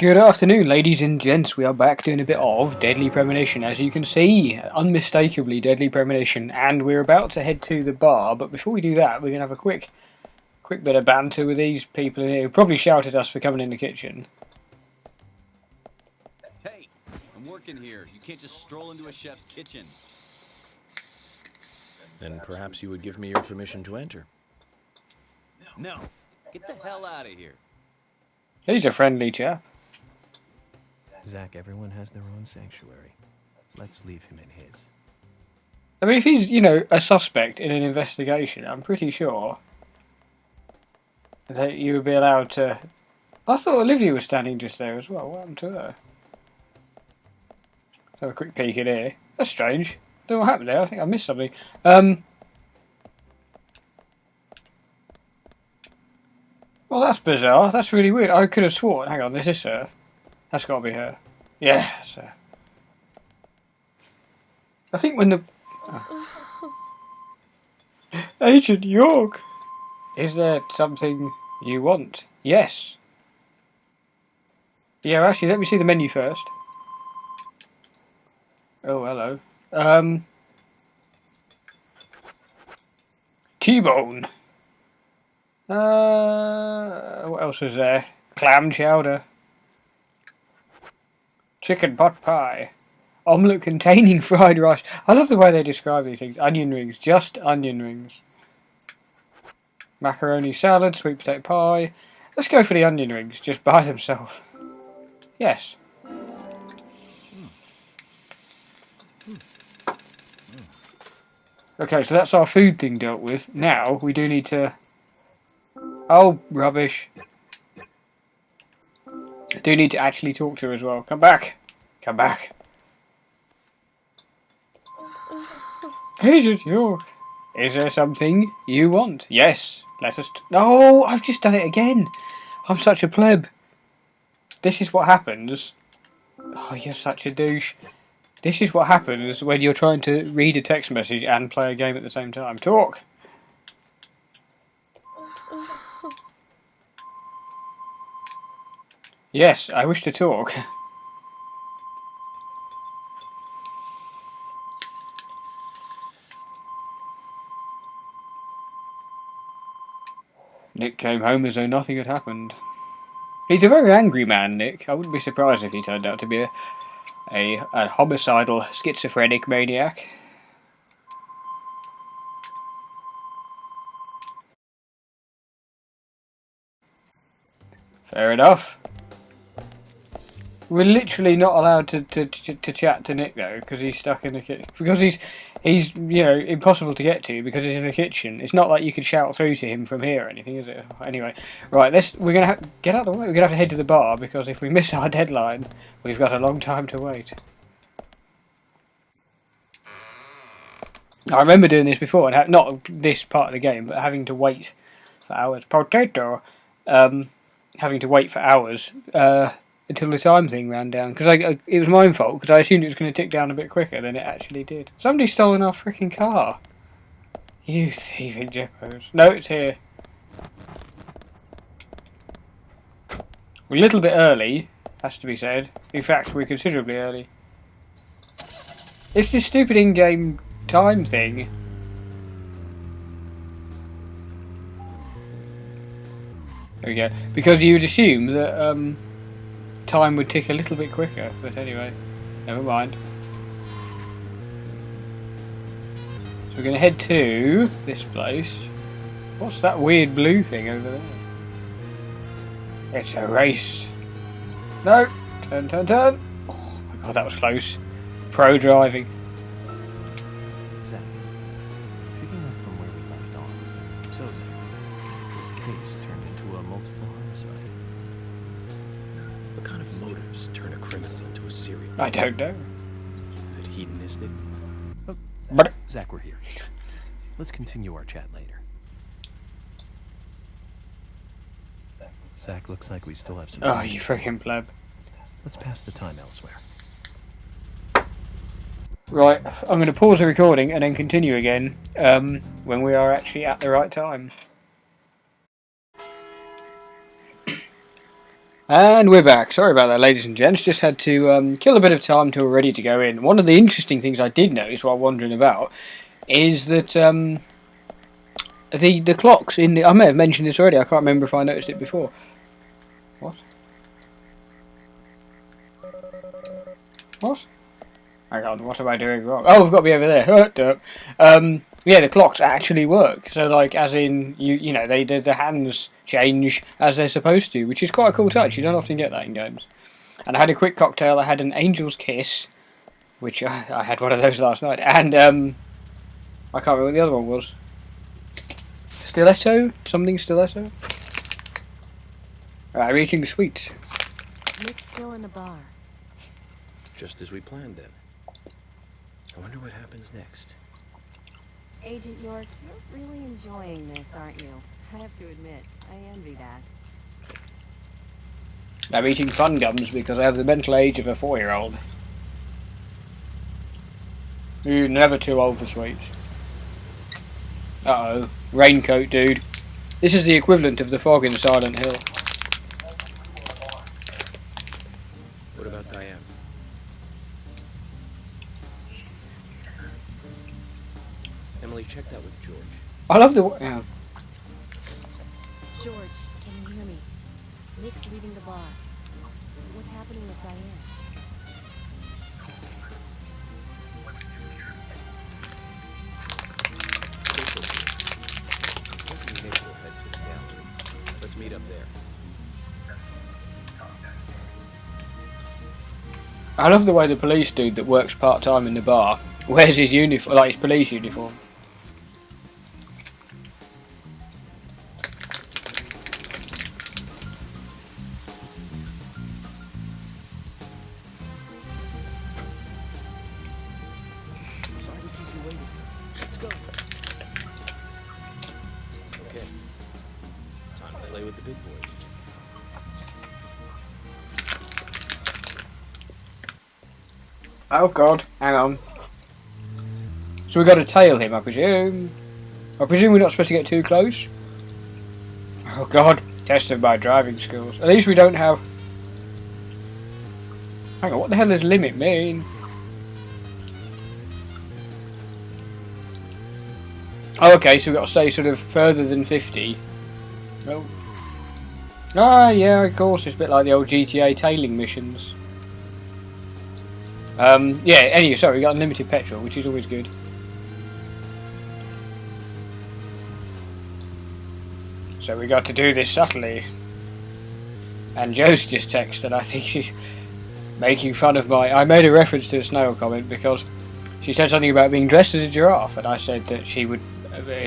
Good afternoon, ladies and gents. We are back doing a bit of Deadly Premonition, as you can see, unmistakably Deadly Premonition, and we're about to head to the bar. But before we do that, we're gonna have a quick bit of banter with these people in here who probably shouted at us for coming in the kitchen. Hey, I'm working here. You can't just stroll into a chef's kitchen. Then perhaps you would give me your permission to enter. No, get the hell out of here. He's a friendly chap. Zach, everyone has their own sanctuary. Let's leave him in his. I mean, if he's, a suspect in an investigation, I'm pretty sure that you would be allowed to... I thought Olivia was standing just there as well. What happened to her? Let's have a quick peek in here. That's strange. Don't know what happened there. I think I missed something. Well, that's bizarre. That's really weird. I could have sworn... Hang on, this is her. That's got to be her. Yeah, that's her. I think when the... Oh. Agent York! Is there something you want? Yes. Yeah, actually, let me see the menu first. Oh, hello. T-bone. What else is there? Clam chowder. Chicken pot pie. Omelette containing fried rice. I love the way they describe these things. Onion rings. Just onion rings. Macaroni salad. Sweet potato pie. Let's go for the onion rings. Just by themselves. Yes. Okay, so that's our food thing dealt with. Now, we do need to... Oh, rubbish. I do need to actually talk to her as well. Come back. Come back. Agent York. Is there something you want? Yes. Let us... No, I've just done it again. I'm such a pleb. This is what happens. Oh, you're such a douche. This is what happens when you're trying to read a text message and play a game at the same time. Talk. Yes, I wish to talk. Nick came home as though nothing had happened. He's a very angry man, Nick. I wouldn't be surprised if he turned out to be a homicidal, schizophrenic maniac. Fair enough. We're literally not allowed to chat to Nick though, because he's stuck in the kitchen. Because he's impossible to get to because he's in the kitchen. It's not like you could shout through to him from here or anything, is it? Anyway, right. We're gonna get out of the way. We're gonna have to head to the bar because if we miss our deadline, we've got a long time to wait. I remember doing this before, and not this part of the game, but having to wait for hours. Potato. Having to wait for hours. Until the time thing ran down, because it was my own fault, because I assumed it was going to tick down a bit quicker than it actually did. Somebody's stolen our freaking car. You thieving jippos. No, it's here. We're a little bit early, has to be said. In fact, we're considerably early. It's this stupid in-game time thing. There we go. Because you would assume that, time would tick a little bit quicker, but anyway, never mind. So we're going to head to this place. What's that weird blue thing over there? It's a race. No! Turn, turn, turn! Oh my god, that was close. Pro driving. Zach, picking up from where we left off. So Zach, this case turned into a multiple homicide. What kind of motives turn a criminal into a serial killer? I don't know. Is it hedonistic? Oh, But Zach, we're here. Let's continue our chat later. Zach, looks like we still have some time. oh, you freaking pleb. Let's pass the time elsewhere. Right, I'm going to pause the recording and then continue again when we are actually at the right time. And we're back. Sorry about that, ladies and gents. Just had to kill a bit of time till we're ready to go in. One of the interesting things I did notice while wandering about is that the clocks in the... I may have mentioned this already. I can't remember if I noticed it before. What? What? Hang on, what am I doing wrong? Oh, I've got to be over there. Yeah, the clocks actually work. So, like, as in, you know, the hands change as they're supposed to, which is quite a cool touch. You don't often get that in games. And I had a quick cocktail. I had an Angel's Kiss, which I had one of those last night. And, I can't remember what the other one was. Stiletto? Something stiletto? Right, I'm eating sweets. Nick's still in the bar. Just as we planned then. I wonder what happens next. Agent York, you're really enjoying this, aren't you? I have to admit, I envy that. I'm eating fun gums because I have the mental age of a 4-year-old. You're never too old for sweets. Uh-oh. Raincoat, dude. This is the equivalent of the fog in Silent Hill. What about Diane? Emily, check that with George. I love the... Yeah. George, can you hear me? Nick's leaving the bar. What's happening with Diane? We'll head to the gallery. Let's meet up there. I love the way the police dude that works part-time in the bar wears his uniform, like his police uniform. Sorry to keep you waiting. Let's go. Okay. Time to play with the big boys. Oh god, hang on. So we got to tail him, I presume. I presume we're not supposed to get too close. Oh god, tested by driving skills. At least we don't have... Hang on, what the hell does limit mean? Oh, okay, so we've got to stay sort of further than 50. Oh. Ah, yeah, of course, it's a bit like the old GTA tailing missions. Yeah, anyway, sorry, we got unlimited petrol, which is always good. So we got to do this subtly. And Joe's just texted, I think she's making fun of my... I made a reference to a snail comment because she said something about being dressed as a giraffe, and I said that she would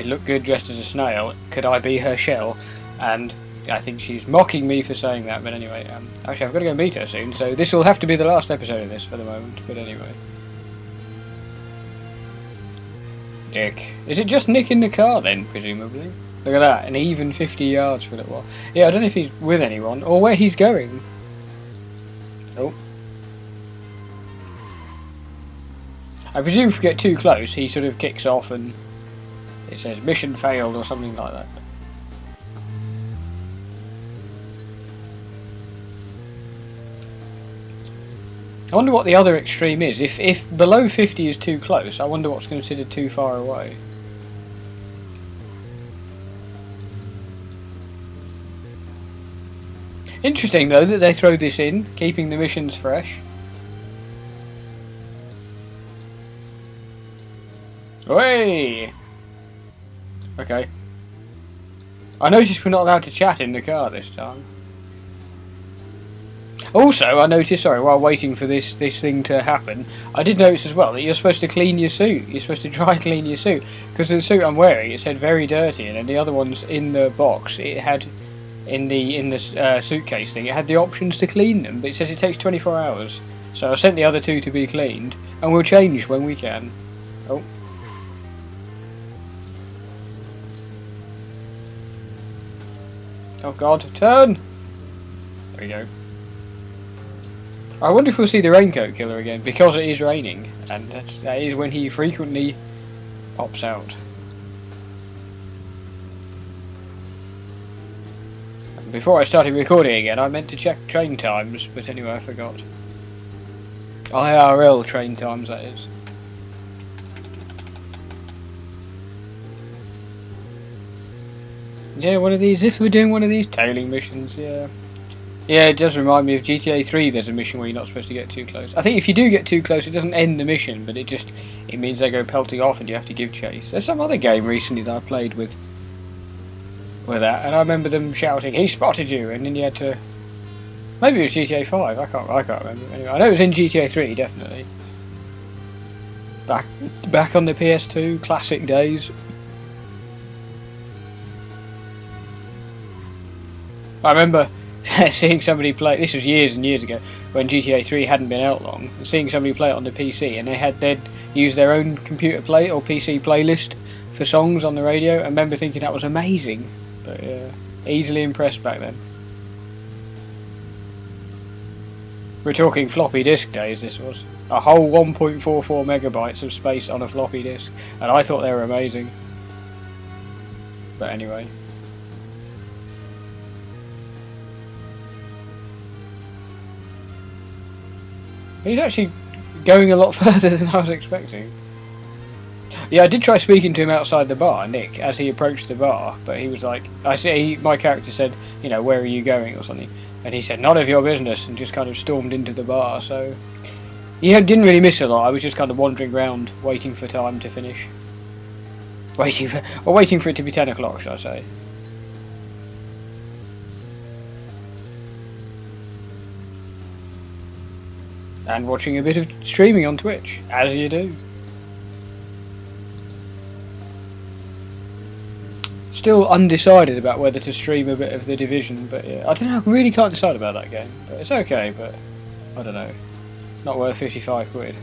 look good dressed as a snail. Could I be her shell? And I think she's mocking me for saying that, but anyway, actually I've got to go and meet her soon, so this will have to be the last episode of this for the moment, but anyway. Nick. Is it just Nick in the car then, presumably? Look at that, an even 50 yards for a little while. Yeah, I don't know if he's with anyone, or where he's going. Oh. I presume if we get too close, he sort of kicks off and it says mission failed or something like that. I wonder what the other extreme is. If below 50 is too close, I wonder what's considered too far away. Interesting though that they throw this in, keeping the missions fresh. Hey! Okay. I noticed we're not allowed to chat in the car this time. Also, I noticed, sorry, while waiting for this thing to happen, I did notice as well that you're supposed to clean your suit. You're supposed to dry clean your suit. Because the suit I'm wearing, it said very dirty, and then the other ones in the box, it had, in the suitcase thing, it had the options to clean them, but it says it takes 24 hours. So I sent the other two to be cleaned, and we'll change when we can. Oh. Oh god, turn! There we go. I wonder if we'll see the Raincoat Killer again, because it is raining, and that is when he frequently pops out. Before I started recording again, I meant to check train times, but anyway, I forgot. IRL train times, that is. Yeah, one of these. If we're doing one of these tailing missions, yeah. Yeah, it does remind me of GTA 3. There's a mission where you're not supposed to get too close. I think if you do get too close, it doesn't end the mission, but it means they go pelting off and you have to give chase. There's some other game recently that I played with that, and I remember them shouting, "He spotted you!" and then you had to. Maybe it was GTA 5. I can't remember. Anyway, I know it was in GTA 3 definitely. Back on the PS2, classic days. I remember seeing somebody play. This was years and years ago when GTA 3 hadn't been out long. Seeing somebody play it on the PC, and they'd use their own computer play or PC playlist for songs on the radio. I remember thinking that was amazing. But yeah, easily impressed back then. We're talking floppy disk days. This was a whole 1.44 megabytes of space on a floppy disk, and I thought they were amazing. But anyway. He's actually going a lot further than I was expecting. Yeah, I did try speaking to him outside the bar, Nick, as he approached the bar, but he was like, my character said, you know, where are you going or something, and he said, none of your business, and just kind of stormed into the bar, so... Yeah, didn't really miss a lot, I was just kind of wandering around, waiting for time to finish. Waiting for it to be 10 o'clock, should I say. And watching a bit of streaming on Twitch, as you do. Still undecided about whether to stream a bit of The Division, but yeah, I don't know, I really can't decide about that game. But it's okay, but I don't know. Not worth 55 quid.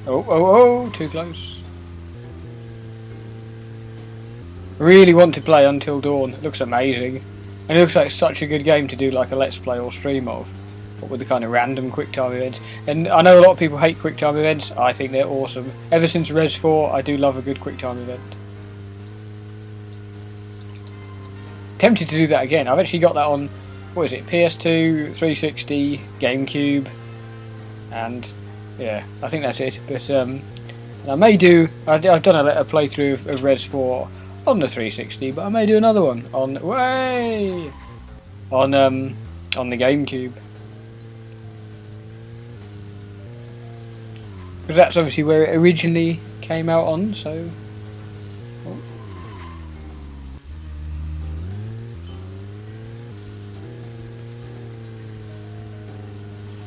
Oh, too close. Really want to play Until Dawn, it looks amazing. And it looks like such a good game to do like a Let's Play or stream of. But with the kind of random quick time events. And I know a lot of people hate quick time events, I think they're awesome. Ever since Res 4, I do love a good quick time event. Tempted to do that again. I've actually got that on, what is it, PS2, 360, GameCube, and yeah, I think that's it. But I may do, I've done a playthrough of Res 4 on the 360, but I may do another one on the GameCube. Because that's obviously where it originally came out on, so...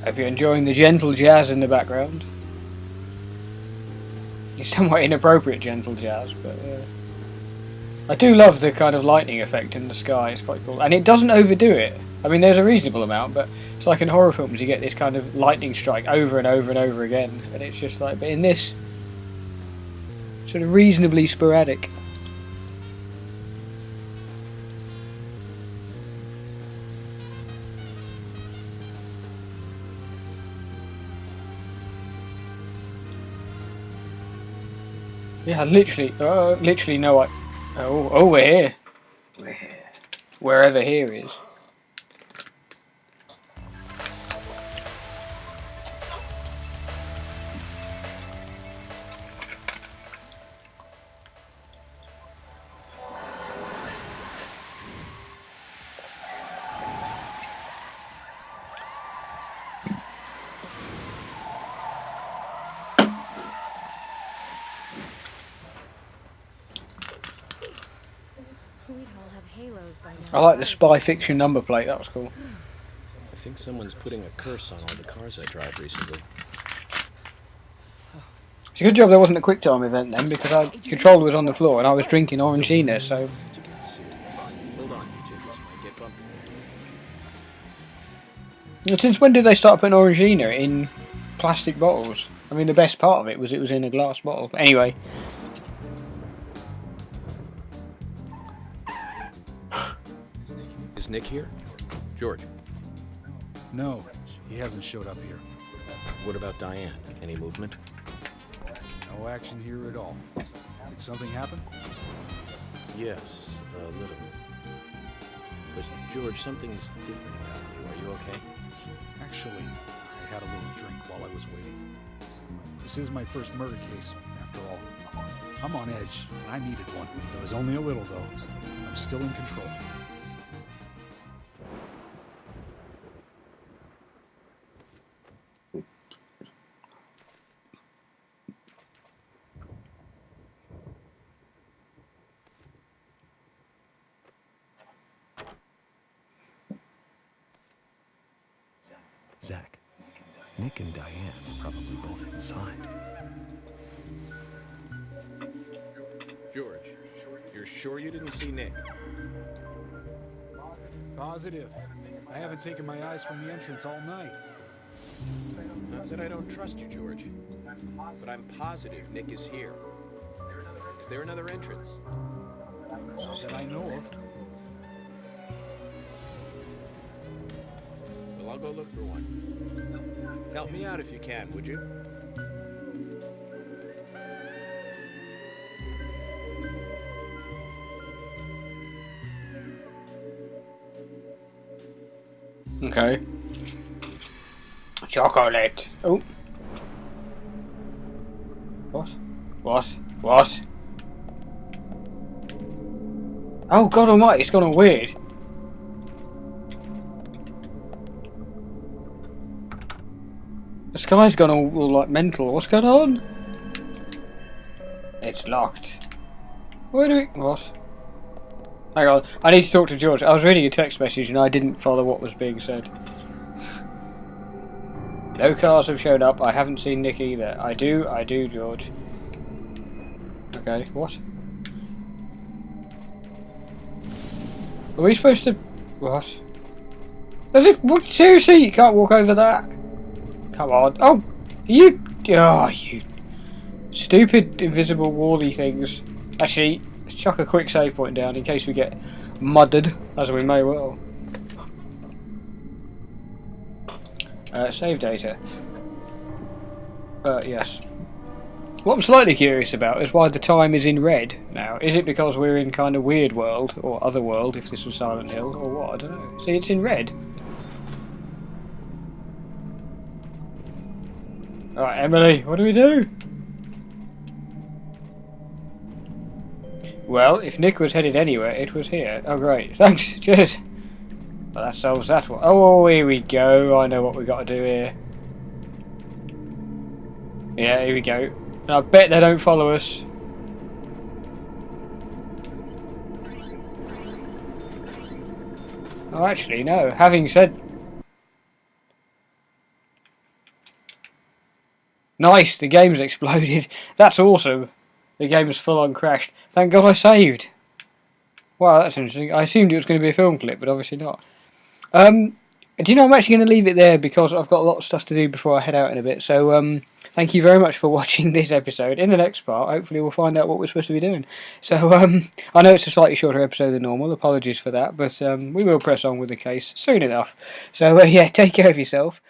Hope you're enjoying the gentle jazz in the background. It's somewhat inappropriate gentle jazz, but I do love the kind of lightning effect in the sky, it's quite cool. And it doesn't overdo it. I mean, there's a reasonable amount, but it's like in horror films you get this kind of lightning strike over and over and over again. And it's just like, but in this, sort of reasonably sporadic. Yeah, literally no. Oh, we're here. We're here. Wherever here is. I like the spy fiction number plate, that was cool. I think someone's putting a curse on all the cars I drive recently. It's a good job there wasn't a quick time event then, because our controller was on the floor and I was drinking Orangina, so... Hold on, you two. This might get bumpy. Since when did they start putting Orangina in plastic bottles? I mean, the best part of it was in a glass bottle. But anyway... Is Nick here? George. No, he hasn't showed up here. What about Diane? Any movement? No action here at all. Did something happen? Yes, a little. But, George, something's different about you. Are you okay? Actually, I had a little drink while I was waiting. This is my first murder case, after all. I'm on edge, and I needed one. It was only a little, though. I'm still in control. Zach, Nick and Diane are probably both inside. George, you're sure you didn't see Nick? Positive. I haven't taken my eyes from the entrance all night. Not that I don't trust you, George. But I'm positive Nick is here. Is there another entrance? Not that I know of. Well, I'll go look for one. Help me out if you can, would you? Okay. Chocolate. Oh. What? What? What? Oh God Almighty! It's gone all weird. The sky's gone all like mental. What's going on? It's locked. Where do we? What? Hang on, I need to talk to George. I was reading a text message and I didn't follow what was being said. No cars have shown up. I haven't seen Nick either. I do, George. Okay, what? Are we supposed to... What? As if... What? Seriously? You can't walk over that? Come on. Oh! You... Oh, you... Stupid invisible wally things. Actually... Chuck a quick save point down in case we get mudded, as we may well. Save data. Yes. What I'm slightly curious about is why the time is in red now. Is it because we're in kind of weird world, or other world if this was Silent Hill, or what? I don't know. See, it's in red. Alright, Emily, what do we do? Well, if Nick was headed anywhere, it was here. Oh, great. Thanks. Cheers. Well, that solves that one. Oh, here we go. I know what we got to do here. Yeah, here we go. And I bet they don't follow us. Oh, actually, no. Having said... Nice, the game's exploded. That's awesome. The game is full on crashed. Thank God I saved. Wow, that's interesting. I assumed it was going to be a film clip, but obviously not. Do you know, I'm actually going to leave it there because I've got a lot of stuff to do before I head out in a bit. So, thank you very much for watching this episode. In the next part, hopefully we'll find out what we're supposed to be doing. So, I know it's a slightly shorter episode than normal. Apologies for that, but we will press on with the case soon enough. So, yeah, take care of yourself.